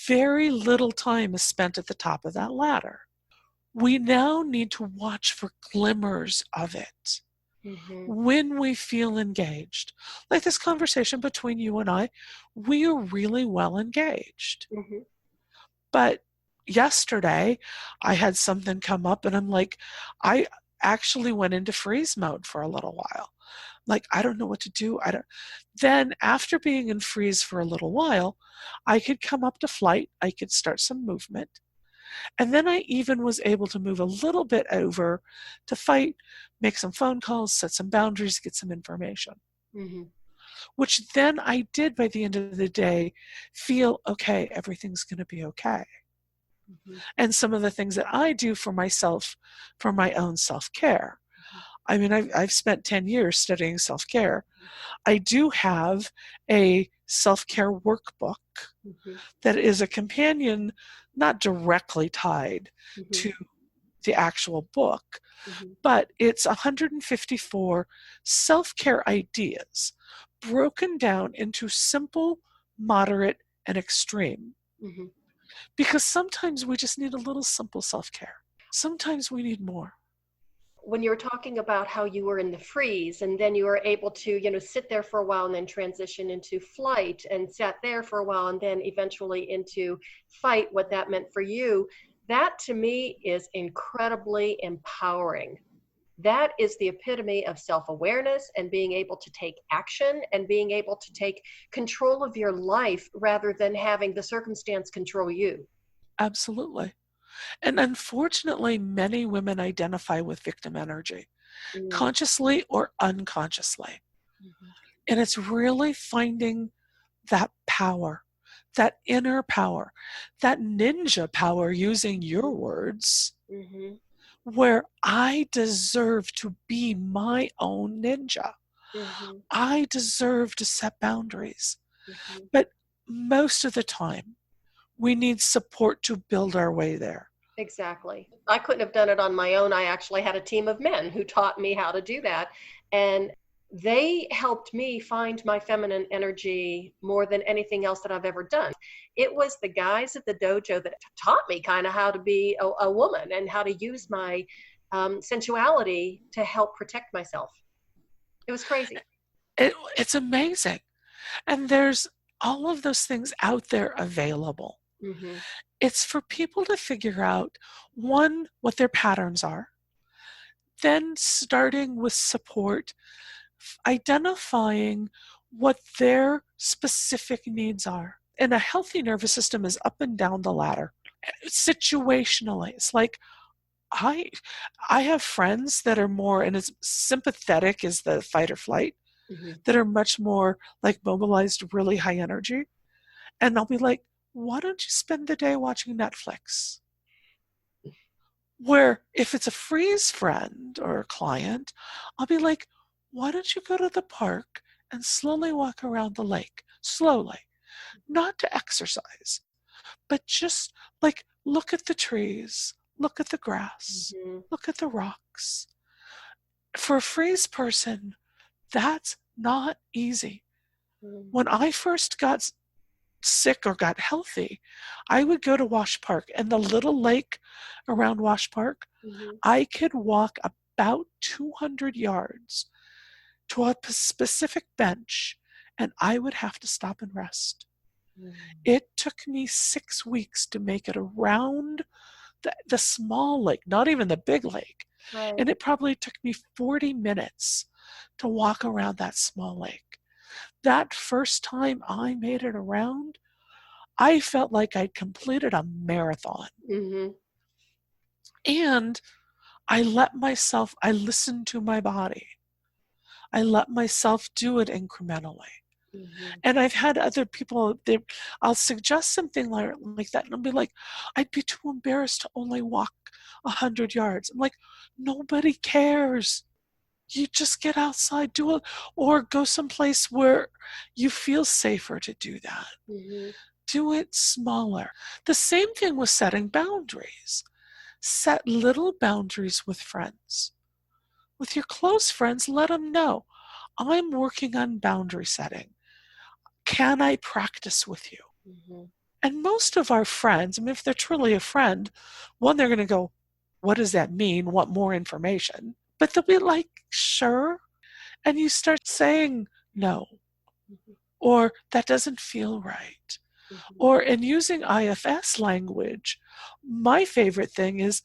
very little time is spent at the top of that ladder. We now need to watch for glimmers of it. Mm-hmm. When we feel engaged, like this conversation between you and I, we are really well engaged. Mm-hmm. But yesterday, I had something come up, and I'm like, I actually went into freeze mode for a little while. Like, I don't know what to do. I don't. Then, after being in freeze for a little while, I could come up to flight. I could start some movement. And then I even was able to move a little bit over to fight, make some phone calls, set some boundaries, get some information. Mm-hmm. Which then I did by the end of the day feel okay, everything's going to be okay. Mm-hmm. And some of the things that I do for myself, for my own self care. I mean, I've spent 10 years studying self care. I do have a self care workbook Mm-hmm. that is a companion, not directly tied Mm-hmm. to the actual book, Mm-hmm. but it's 154 self care ideas broken down into simple, moderate, and extreme. Mm-hmm. Because sometimes we just need a little simple self care. Sometimes we need more. when you were talking about how you were in the freeze and then you were able to, sit there for a while and then transition into flight and sat there for a while and then eventually into fight, what that meant for you, that to me is incredibly empowering. That is the epitome of self-awareness and being able to take action and being able to take control of your life rather than having the circumstance control you. Absolutely. And unfortunately, many women identify with victim energy, Mm-hmm. consciously or unconsciously. And it's really finding that power, that inner power, that ninja power, using your words, Mm-hmm. where I deserve to be my own ninja. Mm-hmm. I deserve to set boundaries. Mm-hmm. But most of the time, we need support to build our way there. Exactly. I couldn't have done it on my own. I actually had a team of men who taught me how to do that. And they helped me find my feminine energy more than anything else that I've ever done. It was the guys at the dojo that taught me kind of how to be a woman and how to use my sensuality to help protect myself. It was crazy. It's amazing. And there's all of those things out there available. Mm-hmm. It's for people to figure out, one, what their patterns are, then starting with support, identifying what their specific needs are. And a healthy nervous system is up and down the ladder. Situationally, it's like I I have friends that are more, and as sympathetic as the fight or flight, Mm-hmm. that are much more like mobilized, really high energy. And I'll be like, why don't you spend the day watching Netflix? Where if it's a freeze friend or a client, I'll be like, why don't you go to the park and slowly walk around the lake? Slowly. Not to exercise, but just like look at the trees, look at the grass, Mm-hmm. look at the rocks. For a freeze person, that's not easy. When I first got sick or got healthy, I would go to Wash Park, and the little lake around Wash Park, Mm-hmm. I could walk about 200 yards to a specific bench, and I would have to stop and rest. Mm-hmm. It took me 6 weeks to make it around the small lake, not even the big lake. Right. And it probably took me 40 minutes to walk around that small lake. That first time I made it around, I felt like I'd completed a marathon. Mm-hmm. And I listened to my body. I let myself do it incrementally. Mm-hmm. And I've had other people, I'll suggest something like that, and I'll be like, I'd be too embarrassed to only walk 100 yards. I'm like, nobody cares. You just get outside, do it, or go someplace where you feel safer to do that. Mm-hmm. Do it smaller. The same thing with setting boundaries. Set little boundaries with friends. With your close friends, let them know, I'm working on boundary setting. Can I practice with you? Mm-hmm. And most of our friends, I mean, if they're truly a friend, one, they're going to go, what does that mean? Want more information? But they'll be like, sure. And you start saying no, Mm-hmm. or that doesn't feel right. Mm-hmm. Or in using IFS language, my favorite thing is,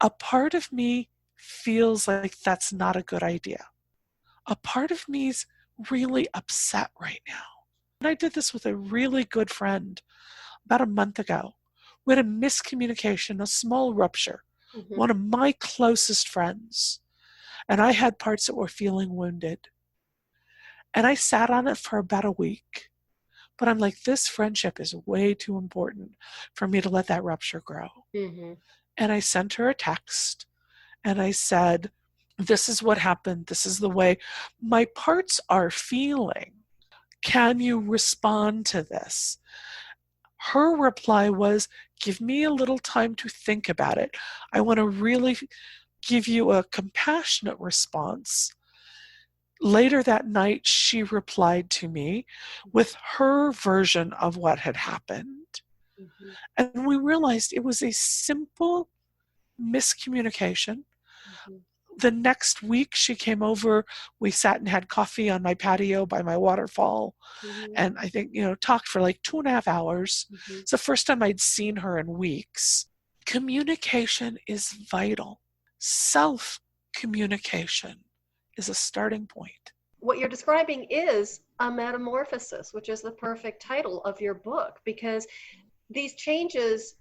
a part of me feels like that's not a good idea. A part of me's really upset right now. And I did this with a really good friend about a month ago. We had a miscommunication, a small rupture, Mm-hmm. one of my closest friends. And I had parts that were feeling wounded. And I sat on it for about a week. But I'm like, this friendship is way too important for me to let that rupture grow. Mm-hmm. And I sent her a text and I said, this is what happened. This is the way my parts are feeling. Can you respond to this? Her reply was, give me a little time to think about it. I want to really give you a compassionate response. Later that night, she replied to me with her version of what had happened. Mm-hmm. And we realized it was a simple miscommunication, The next week she came over, we sat and had coffee on my patio by my waterfall. And I think, talked for like 2.5 hours. It's the first time I'd seen her in weeks. Communication is vital. Self-communication is a starting point. What you're describing is a metamorphosis, which is the perfect title of your book, because these changes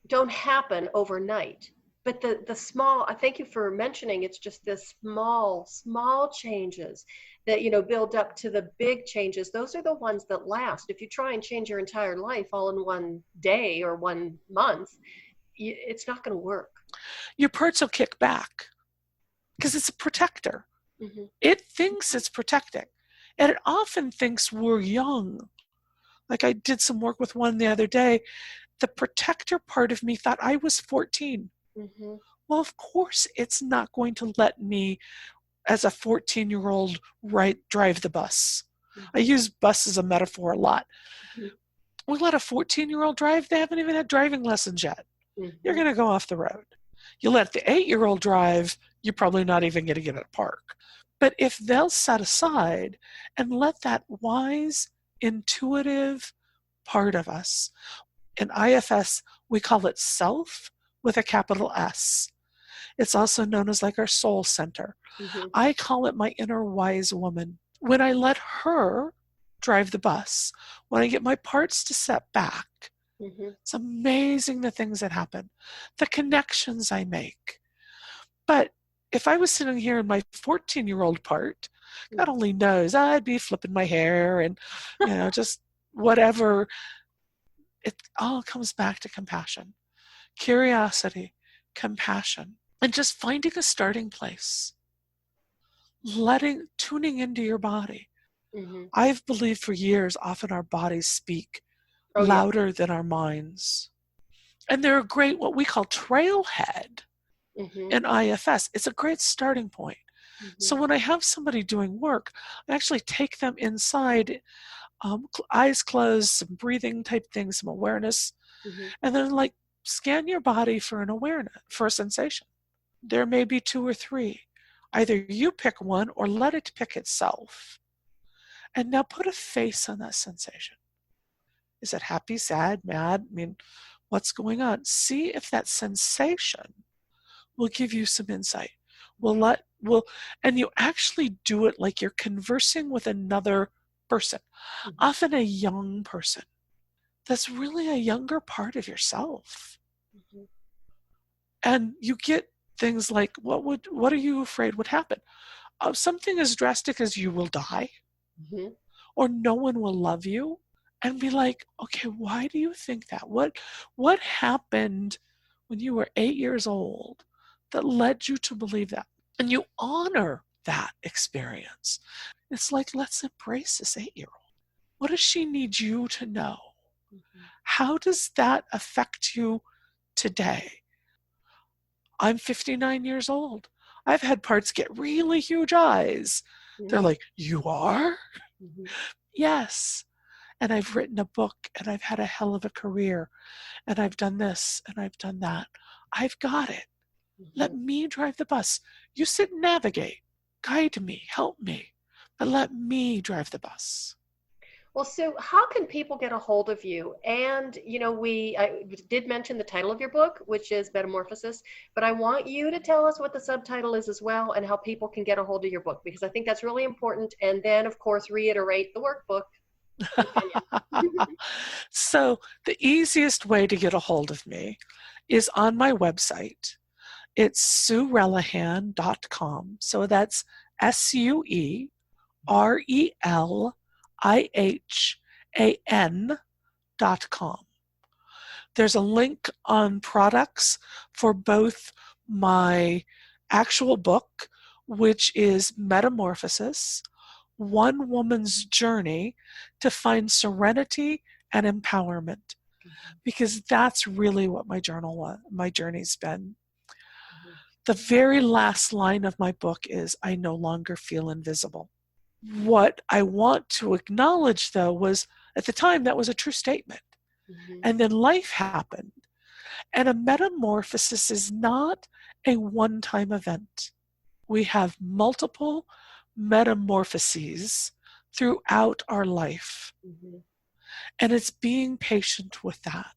don't happen overnight. But the small, I thank you for mentioning, it's just the small changes that, build up to the big changes. Those are the ones that last. If you try and change your entire life all in one day or 1 month, it's not going to work. Your parts will kick back because it's a protector. It thinks it's protecting. And it often thinks we're young. Like I did some work with one the other day. The protector part of me thought I was 14. Well, of course, it's not going to let me, as a 14-year-old, drive the bus. I use bus as a metaphor a lot. We let a 14-year-old drive, they haven't even had driving lessons yet. You're going to go off the road. You let the 8-year-old drive, you're probably not even going to get at a park. But if they'll set aside and let that wise, intuitive part of us, in IFS, we call it self with a capital S. It's also known as like our soul center. I call it my inner wise woman. When I let her drive the bus, when I get my parts to step back, it's amazing the things that happen, the connections I make. But if I was sitting here in my 14-year-old part, God only knows, I'd be flipping my hair and, just whatever. It all comes back to compassion, curiosity, compassion, and just finding a starting place, tuning into your body. I've believed for years, often our bodies speak louder than our minds. And they're a great, what we call trailhead in IFS. It's a great starting point. So when I have somebody doing work, I actually take them inside, eyes closed, some breathing type things, some awareness, and then scan your body for an awareness, for a sensation. There may be 2 or 3. Either you pick one or let it pick itself. And now put a face on that sensation. Is it happy, sad, mad? What's going on? See if that sensation will give you some insight. And you actually do it like you're conversing with another person, often a young person. That's really a younger part of yourself. And you get things like, what are you afraid would happen? Something as drastic as you will die, or no one will love you, and be like, okay, why do you think that? What happened when you were 8 years old that led you to believe that? And you honor that experience. It's like, let's embrace this 8-year-old. What does she need you to know? How does that affect you today? I'm 59 years old. I've had parts get really huge eyes. They're like, you are? Yes. And I've written a book, and I've had a hell of a career, and I've done this, and I've done that. I've got it. Let me drive the bus. You sit and navigate. Guide me. Help me. But let me drive the bus. Well, Sue, how can people get a hold of you? And, I did mention the title of your book, which is Metamorphosis, but I want you to tell us what the subtitle is as well, and how people can get a hold of your book, because I think that's really important. And then, of course, reiterate the workbook. So the easiest way to get a hold of me is on my website. It's SueRelihan.com. So that's SueRelihan.com. There's a link on products for both my actual book, which is Metamorphosis, One Woman's Journey to Find Serenity and Empowerment, because that's really what my journey's been. The very last line of my book is, I no longer feel invisible. What I want to acknowledge, though, was at the time that was a true statement. And then life happened. And a metamorphosis is not a one-time event. We have multiple metamorphoses throughout our life. Mm-hmm. And it's being patient with that.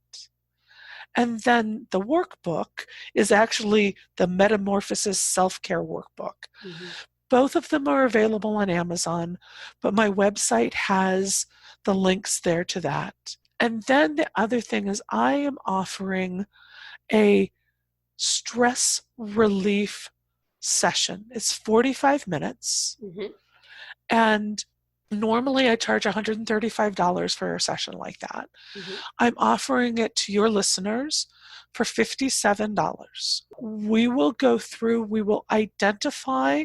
And then the workbook is actually the Metamorphosis Self-Care Workbook. Mm-hmm. Both of them are available on Amazon, but my website has the links there to that. And then the other thing is I am offering a stress relief session. It's 45 minutes. Mm-hmm. And normally I charge $135 for a session like that. Mm-hmm. I'm offering it to your listeners for $57. We will go through, we will identify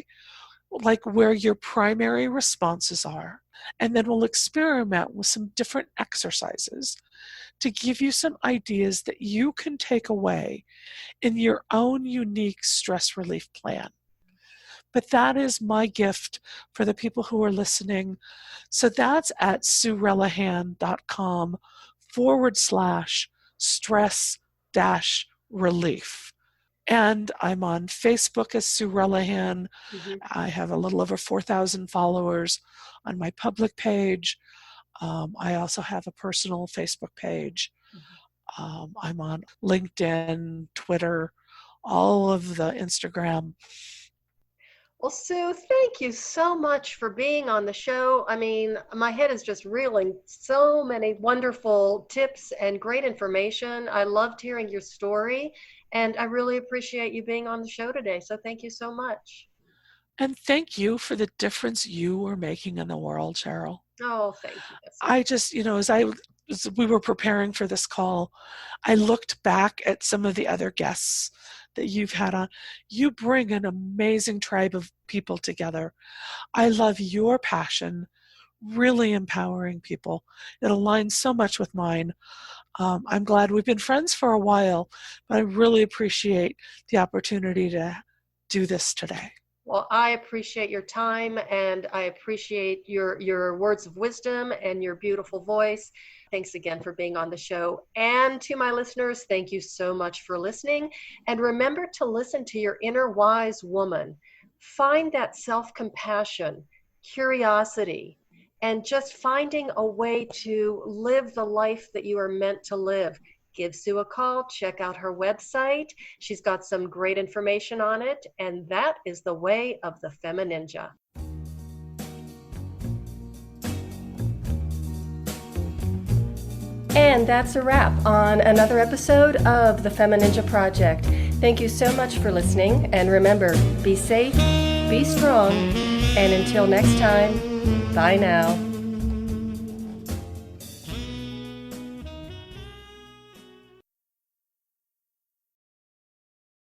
like where your primary responses are, and then we'll experiment with some different exercises to give you some ideas that you can take away in your own unique stress relief plan. But that is my gift for the people who are listening. So that's at SueRelihan.com/stress-relief. And I'm on Facebook as Sue Relihan. Mm-hmm. I have a little over 4,000 followers on my public page. I also have a personal Facebook page. I'm on LinkedIn, Twitter, all of the Instagram. Well, Sue, thank you so much for being on the show. I mean, my head is just reeling. So many wonderful tips and great information. I loved hearing your story, and I really appreciate you being on the show today. So thank you so much. And thank you for the difference you are making in the world, Cheryl. Oh, thank you. I just, as we were preparing for this call, I looked back at some of the other guests that you've had on. You bring an amazing tribe of people together. I love your passion, really empowering people. It aligns so much with mine. I'm glad we've been friends for a while, but I really appreciate the opportunity to do this today. Well, I appreciate your time, and I appreciate your words of wisdom and your beautiful voice. Thanks again for being on the show. And to my listeners, thank you so much for listening. And remember to listen to your inner wise woman. Find that self-compassion, curiosity, and just finding a way to live the life that you are meant to live. Give Sue a call, check out her website. She's got some great information on it, and that is the way of the FemiNinja. And that's a wrap on another episode of the FemiNinja Project. Thank you so much for listening, and remember, be safe, be strong, and until next time, bye now.